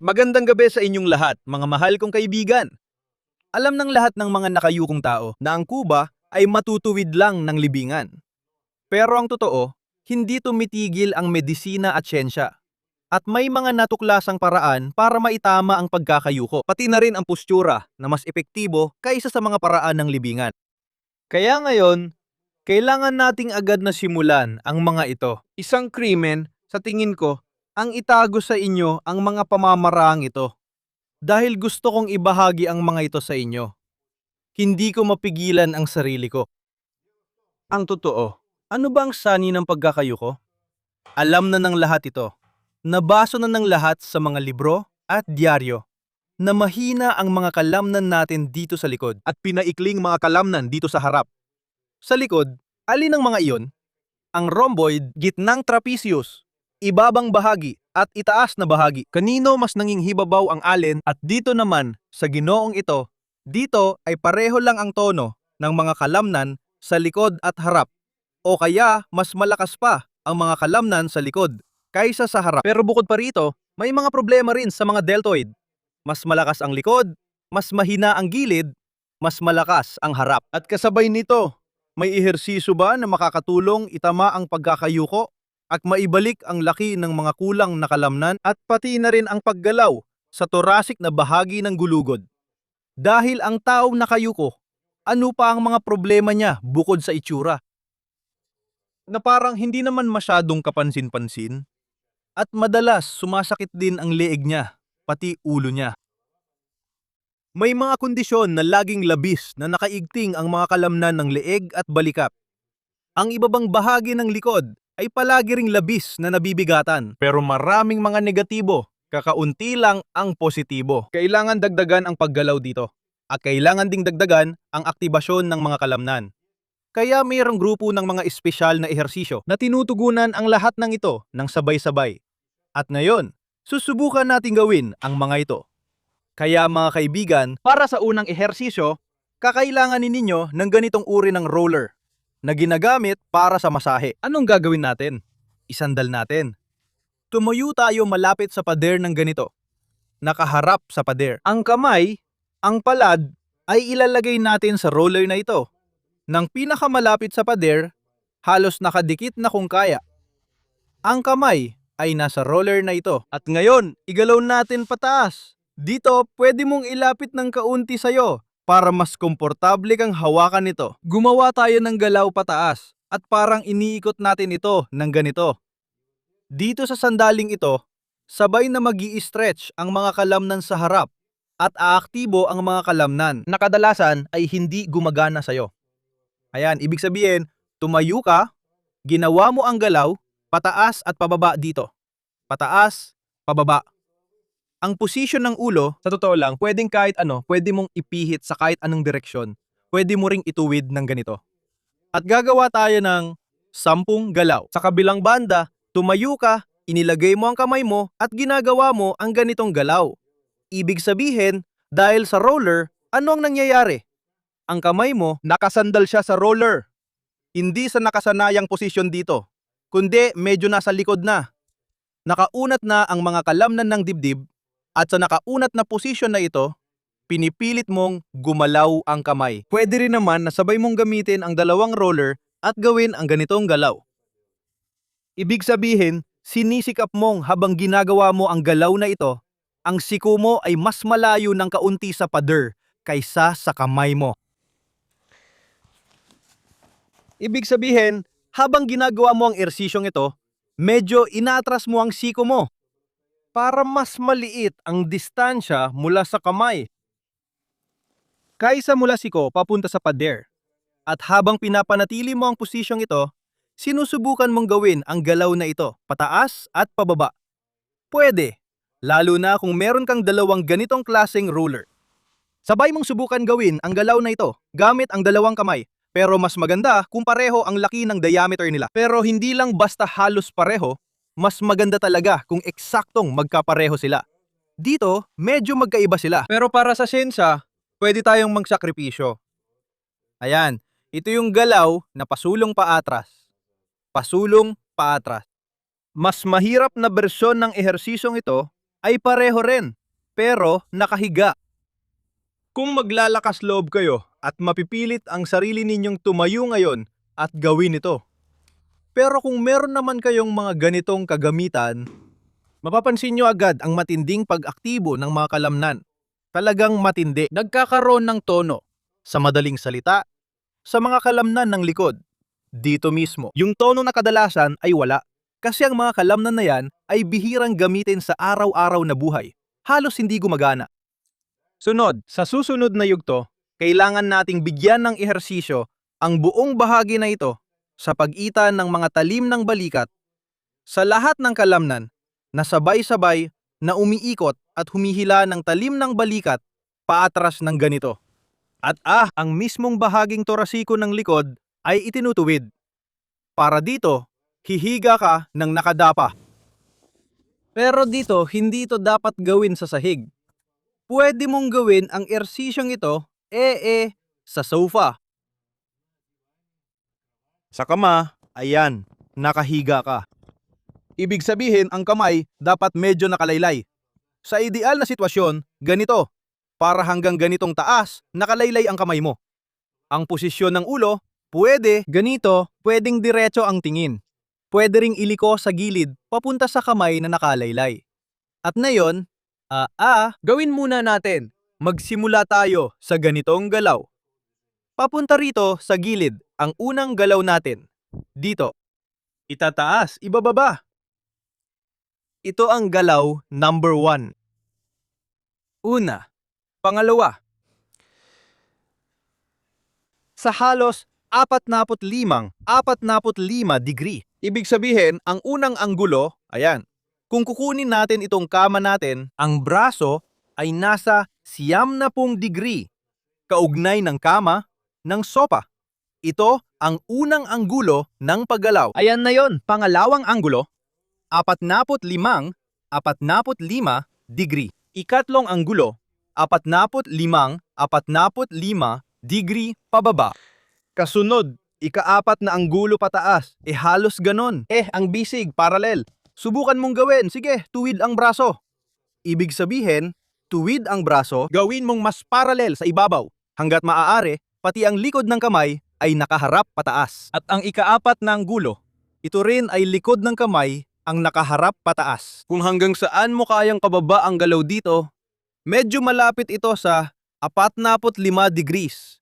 Magandang gabi sa inyong lahat, mga mahal kong kaibigan. Alam ng lahat ng mga nakayukong tao na ang Kuba ay matutuwid lang ng libingan. Pero ang totoo, hindi tumitigil ang medisina at siyensya. At may mga natuklasang paraan para maitama ang pagkakayuko, pati na rin ang postura na mas epektibo kaysa sa mga paraan ng libingan. Kaya ngayon, kailangan nating agad na simulan ang mga ito. Isang krimen, sa tingin ko, ang itago sa inyo ang mga pamamaraang ito. Dahil gusto kong ibahagi ang mga ito sa inyo. Hindi ko mapigilan ang sarili ko. Ang totoo, ano ba ang sani ng pagkakayuko? Alam na ng lahat ito. Nabasa na ng lahat sa mga libro at diaryo na mahina ang mga kalamnan natin dito sa likod at pinaikling mga kalamnan dito sa harap. Sa likod, alin ang mga iyon? Ang rhomboid, gitnang trapezius, ibabang bahagi at itaas na bahagi. Kanino mas nanginghibabaw ang alin at dito naman sa ginoong ito, dito ay pareho lang ang tono ng mga kalamnan sa likod at harap. O kaya mas malakas pa ang mga kalamnan sa likod kaysa sa harap. Pero bukod pa rito, may mga problema rin sa mga deltoid. Mas malakas ang likod, mas mahina ang gilid, mas malakas ang harap. At kasabay nito, may ehersisyo ba na makakatulong itama ang pagkakayuko at maibalik ang laki ng mga kulang na kalamnan at pati na rin ang paggalaw sa thoracic na bahagi ng gulugod? Dahil ang taong nakayuko, ano pa ang mga problema niya bukod sa itsura? Na parang hindi naman masyadong kapansin-pansin at madalas sumasakit din ang leeg niya, pati ulo niya. May mga kondisyon na laging labis na nakaigting ang mga kalamnan ng leeg at balikap. Ang ibabang bahagi ng likod ay palagi ring labis na nabibigatan. Pero maraming mga negatibo, kakaunti lang ang positibo. Kailangan dagdagan ang paggalaw dito. At kailangan ding dagdagan ang aktibasyon ng mga kalamnan. Kaya mayroong grupo ng mga espesyal na ehersisyo na tinutugunan ang lahat ng ito ng sabay-sabay. At ngayon, susubukan nating gawin ang mga ito. Kaya mga kaibigan, para sa unang ehersisyo, kakailanganin ninyo ng ganitong uri ng roller na ginagamit para sa masahe. Anong gagawin natin? Isandal natin. Tumuyo tayo malapit sa pader ng ganito. Nakaharap sa pader. Ang kamay, ang palad, ay ilalagay natin sa roller na ito. Nang pinakamalapit sa pader, halos nakadikit na kung kaya. Ang kamay ay nasa roller na ito. At ngayon, igalaw natin pataas. Dito, pwede mong ilapit ng kaunti sa'yo para mas komportable kang hawakan ito. Gumawa tayo ng galaw pataas at parang iniikot natin ito ng ganito. Dito sa sandaling ito, sabay na magi-stretch ang mga kalamnan sa harap at aaktibo ang mga kalamnan na kadalasan ay hindi gumagana sa'yo. Ayan, ibig sabihin, tumayo ka, ginawa mo ang galaw, pataas at pababa dito. Pataas, pababa. Ang posisyon ng ulo, sa totoo lang, pwedeng kahit ano, pwede mong ipihit sa kahit anong direksyon. Pwede mo ring ituwid ng ganito. At gagawa tayo ng 10 galaw. Sa kabilang banda, tumayo ka, inilagay mo ang kamay mo at ginagawa mo ang ganitong galaw. Ibig sabihin, dahil sa roller, ano ang nangyayari? Ang kamay mo, nakasandal siya sa roller. Hindi sa nakasanayang posisyon dito, kundi medyo nasa likod na. Nakaunat na ang mga kalamnan ng dibdib. At sa nakaunat na posisyon na ito, pinipilit mong gumalaw ang kamay. Pwede rin naman na sabay mong gamitin ang dalawang roller at gawin ang ganitong galaw. Ibig sabihin, sinisikap mong habang ginagawa mo ang galaw na ito, ang siku mo ay mas malayo ng kaunti sa pader kaysa sa kamay mo. Ibig sabihin, habang ginagawa mo ang ersisyong ito, medyo inaatras mo ang siku mo para mas maliit ang distansya mula sa kamay kaysa mula siko papunta sa pader. At habang pinapanatili mo ang posisyong ito, sinusubukan mong gawin ang galaw na ito, pataas at pababa. Pwede, lalo na kung meron kang dalawang ganitong klaseng roller. Sabay mong subukan gawin ang galaw na ito gamit ang dalawang kamay, pero mas maganda kung pareho ang laki ng diameter nila. Pero hindi lang basta halos pareho, mas maganda talaga kung eksaktong magkapareho sila. Dito, medyo magkaiba sila. Pero para sa siyensya, pwede tayong magsakripisyo. Ayan, ito yung galaw na pasulong paatras. Pasulong paatras. Mas mahirap na bersyon ng ehersisyong ito ay pareho rin, pero nakahiga. Kung maglalakas loob kayo at mapipilit ang sarili ninyong tumayo ngayon at gawin ito. Pero kung meron naman kayong mga ganitong kagamitan, mapapansin nyo agad ang matinding pag-aktibo ng mga kalamnan. Talagang matindi. Nagkakaroon ng tono. Sa madaling salita, sa mga kalamnan ng likod. Dito mismo. Yung tono na kadalasan ay wala. Kasi ang mga kalamnan na yan ay bihirang gamitin sa araw-araw na buhay. Halos hindi gumagana. Sunod, sa susunod na yugto, kailangan nating bigyan ng ehersisyo ang buong bahagi na ito sa pagitan ng mga talim ng balikat sa lahat ng kalamnan na sabay-sabay na umiikot at humihila ng talim ng balikat paatras ng ganito. At ang mismong bahaging torasiko ng likod ay itinutuwid. Para dito, hihiga ka ng nakadapa. Pero dito, hindi ito dapat gawin sa sahig. Pwede mong gawin ang ehersisyong ito, sa sofa. Sa kama, ayan, nakahiga ka. Ibig sabihin, ang kamay dapat medyo nakalaylay. Sa ideal na sitwasyon, ganito. Para hanggang ganitong taas, nakalaylay ang kamay mo. Ang posisyon ng ulo, pwede ganito, pwedeng diretso ang tingin. Pwede ring iliko sa gilid, papunta sa kamay na nakalaylay. At ngayon, gawin muna natin. Magsimula tayo sa ganitong galaw. Papunta rito sa gilid ang unang galaw natin. Dito. Itataas, ibababa. Ito ang galaw number 1. Una. Pangalawa. Sa halos 45 degree. Ibig sabihin, ang unang anggulo, ayan. Kung kukunin natin itong kama natin, ang braso ay nasa 90 degree. Kaugnay ng kama ng sopa. Ito ang unang anggulo ng paggalaw. Ayan na yon, pangalawang anggulo, 45 degree. Ikatlong anggulo, 45 degree pababa. Kasunod, ika-4 na anggulo pataas. Halos ganon. Ang bisig, paralel. Subukan mong gawin. Sige, tuwid ang braso. Ibig sabihin, tuwid ang braso, gawin mong mas paralel sa ibabaw. Hanggat maaari, pati ang likod ng kamay ay nakaharap pataas. At ang ika-4 na anggulo, ito rin ay likod ng kamay ang nakaharap pataas. Kung hanggang saan mo kayang pababa ang galaw dito, medyo malapit ito sa 45 degrees.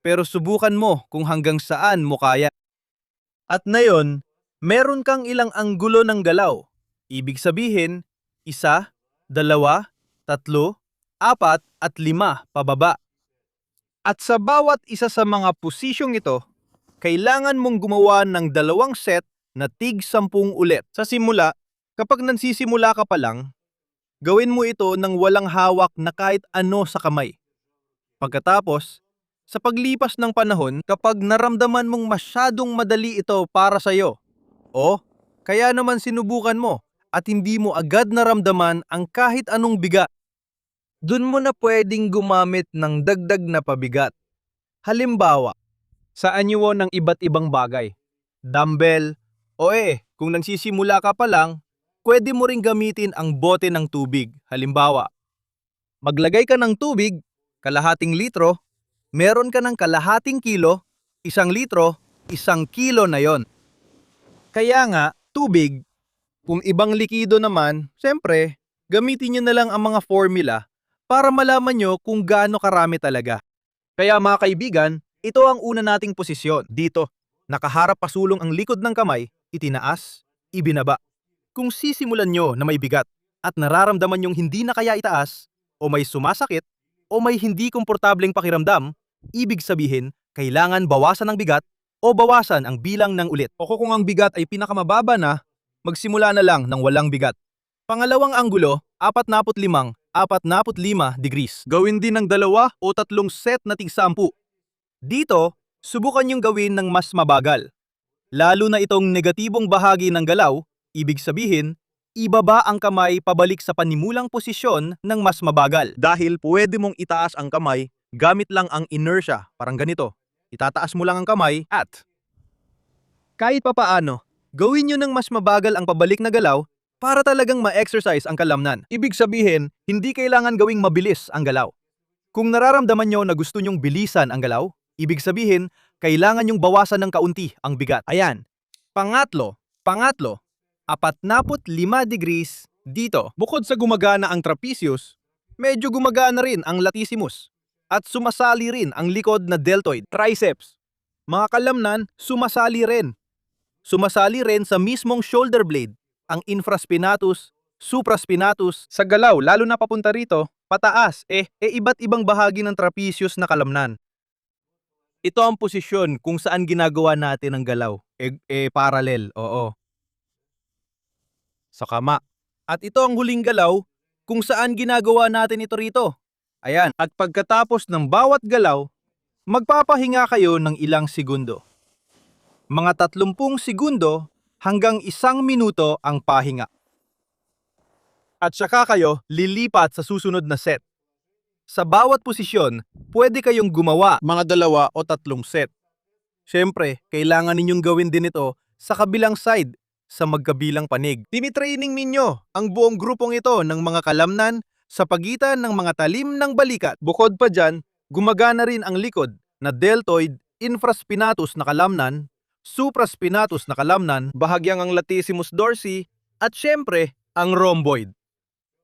Pero subukan mo kung hanggang saan mo kaya. At ngayon, meron kang ilang anggulo ng galaw. Ibig sabihin, 1, 2, 3, 4, at 5 pababa. At sa bawat isa sa mga posisyong ito, kailangan mong gumawa ng 2 set na tig 10 ulit. Sa simula, kapag nagsisimula ka pa lang, gawin mo ito ng walang hawak na kahit ano sa kamay. Pagkatapos, sa paglipas ng panahon, kapag naramdaman mong masyadong madali ito para sa'yo, kaya naman sinubukan mo at hindi mo agad naramdaman ang kahit anong bigat, dun mo na pwedeng gumamit ng dagdag na pabigat. Halimbawa, sa anyo ng iba't ibang bagay. Dumbbell, kung nagsisimula ka pa lang, pwede mo ring gamitin ang bote ng tubig. Halimbawa, maglagay ka ng tubig, kalahating litro, meron ka ng kalahating kilo, 1 litro, 1 kilo na yon. Kaya nga, tubig, kung ibang likido naman, siyempre, gamitin nyo na lang ang mga formula para malaman nyo kung gaano karami talaga. Kaya mga kaibigan, ito ang una nating posisyon. Dito, nakaharap pasulong ang likod ng kamay, itinaas, ibinaba. Kung sisimulan nyo na may bigat at nararamdaman nyong hindi na kaya itaas, o may sumasakit, o may hindi komportableng pakiramdam, ibig sabihin, kailangan bawasan ang bigat o bawasan ang bilang ng ulit. O kung ang bigat ay pinakamababa na, magsimula na lang ng walang bigat. Pangalawang anggulo, 45 degrees. Gawin din ng 2 o 3 set na tig 10. Dito, subukan yung gawin ng mas mabagal. Lalo na itong negatibong bahagi ng galaw, ibig sabihin, ibaba ang kamay pabalik sa panimulang posisyon ng mas mabagal. Dahil pwede mong itaas ang kamay gamit lang ang inertia, parang ganito. Itataas mo lang ang kamay at kahit papaano, gawin nyo ng mas mabagal ang pabalik na galaw para talagang ma-exercise ang kalamnan. Ibig sabihin, hindi kailangan gawing mabilis ang galaw. Kung nararamdaman nyo na gusto nyong bilisan ang galaw, ibig sabihin, kailangan nyong bawasan ng kaunti ang bigat. Ayan. Pangatlo, 45 degrees dito. Bukod sa gumagana ang trapezius, medyo gumagana rin ang latissimus at sumasali rin ang likod na deltoid, triceps. Mga kalamnan, sumasali rin. Sumasali rin sa mismong shoulder blade, ang infraspinatus, supraspinatus. Sa galaw, lalo na papunta rito, pataas, iba't ibang bahagi ng trapezius na kalamnan. Ito ang posisyon kung saan ginagawa natin ang galaw. Parallel, oo. Sa kama. At ito ang huling galaw kung saan ginagawa natin ito rito. Ayan, at pagkatapos ng bawat galaw, magpapahinga kayo ng ilang segundo. Mga 30 segundo hanggang 1 minuto ang pahinga. At saka kayo lilipat sa susunod na set. Sa bawat posisyon, pwede kayong gumawa mga 2 o 3 set. Siyempre, kailangan ninyong gawin din ito sa kabilang side, sa magkabilang panig. Tinitraining ninyo ang buong grupong ito ng mga kalamnan sa pagitan ng mga talim ng balikat. Bukod pa dyan, gumagana rin ang likod na deltoid, infraspinatus na kalamnan, supraspinatus na kalamnan, bahagyang ang latissimus dorsi, at syempre, ang rhomboid.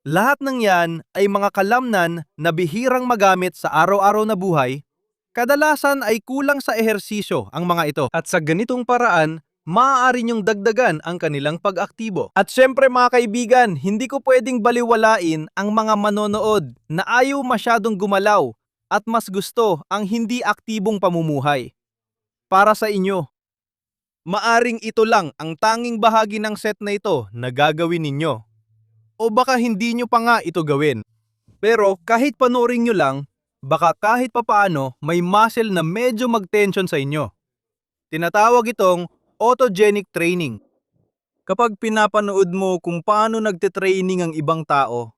Lahat ng yan ay mga kalamnan na bihirang magamit sa araw-araw na buhay. Kadalasan ay kulang sa ehersisyo ang mga ito. At sa ganitong paraan, maaari niyong dagdagan ang kanilang pag-aktibo. At syempre mga kaibigan, hindi ko pwedeng baliwalain ang mga manonood na ayaw masyadong gumalaw at mas gusto ang hindi aktibong pamumuhay. Para sa inyo, maaring ito lang ang tanging bahagi ng set na ito na gagawin ninyo. O baka hindi nyo pa nga ito gawin. Pero kahit panoorin nyo lang, baka kahit papaano may muscle na medyo mag-tension sa inyo. Tinatawag itong autogenic training. Kapag pinapanood mo kung paano nagte-training ang ibang tao,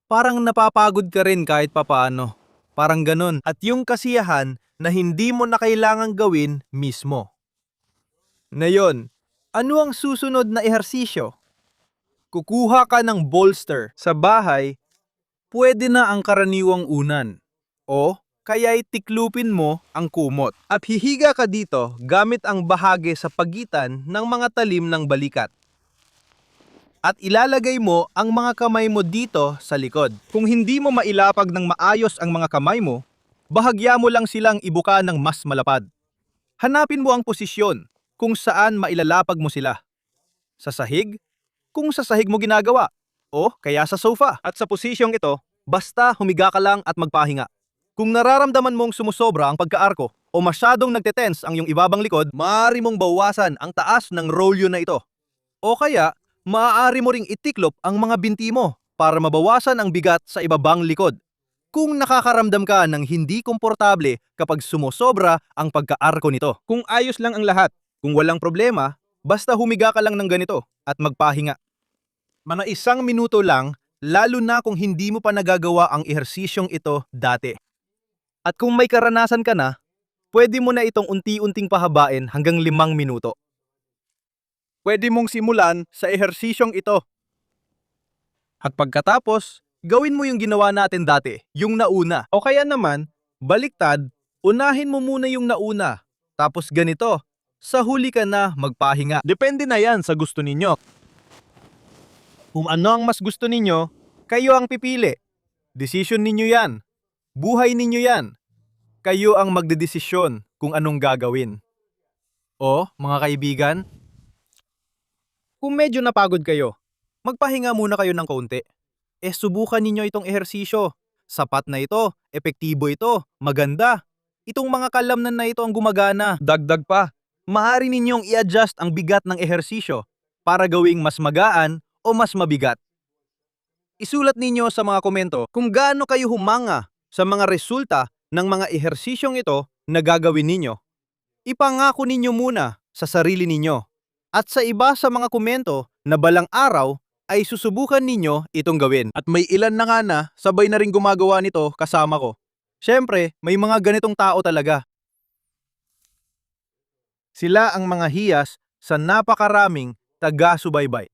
parang napapagod ka rin kahit papaano. Parang ganun. At yung kasiyahan na hindi mo na kailangang gawin mismo. Ngayon, ano ang susunod na ehersisyo? Kukuha ka ng bolster sa bahay, pwede na ang karaniwang unan. O kaya'y tiklupin mo ang kumot. At hihiga ka dito gamit ang bahagi sa pagitan ng mga talim ng balikat. At ilalagay mo ang mga kamay mo dito sa likod. Kung hindi mo mailapag ng maayos ang mga kamay mo, bahagya mo lang silang ibuka ng mas malapad. Hanapin mo ang posisyon kung saan mailalapag mo sila. Sa sahig, kung sa sahig mo ginagawa, o kaya sa sofa. At sa posisyong ito, basta humiga ka lang at magpahinga. Kung nararamdaman mong sumusobra ang pagkaarko o masyadong nagtetense ang iyong ibabang likod, maaari mong bawasan ang taas ng rolyo na ito. O kaya, maaari mo ring itiklop ang mga binti mo para mabawasan ang bigat sa ibabang likod. Kung nakakaramdam ka ng hindi komportable kapag sumusobra ang pagkaarko nito. Kung ayos lang ang lahat, kung walang problema, basta humiga ka lang ng ganito at magpahinga. Mga 1 minuto lang, lalo na kung hindi mo pa nagagawa ang ehersisyong ito dati. At kung may karanasan ka na, pwede mo na itong unti-unting pahabain hanggang 5 minuto. Pwede mong simulan sa ehersisyong ito. At pagkatapos, gawin mo yung ginawa natin dati, yung nauna. O kaya naman, baliktad, unahin mo muna yung nauna. Tapos ganito, sa huli ka na magpahinga. Depende na yan sa gusto ninyo. Kung ano ang mas gusto ninyo, kayo ang pipili. Desisyon ninyo yan. Buhay ninyo yan. Kayo ang magdedesisyon kung anong gagawin. O, mga kaibigan, kung medyo napagod kayo, magpahinga muna kayo ng kaunti. Subukan ninyo itong ehersisyo. Sapat na ito, epektibo ito, maganda. Itong mga kalamnan na ito ang gumagana. Dagdag pa, maaari ninyong i-adjust ang bigat ng ehersisyo para gawing mas magaan o mas mabigat. Isulat ninyo sa mga komento kung gaano kayo humanga sa mga resulta ng mga ehersisyong ito na gagawin ninyo. Ipangako ninyo muna sa sarili ninyo. At sa iba sa mga komento na balang araw ay susubukan ninyo itong gawin. At may ilan na nga na sabay na rin gumagawa nito kasama ko. Siyempre, may mga ganitong tao talaga. Sila ang mga hiyas sa napakaraming taga-subaybay.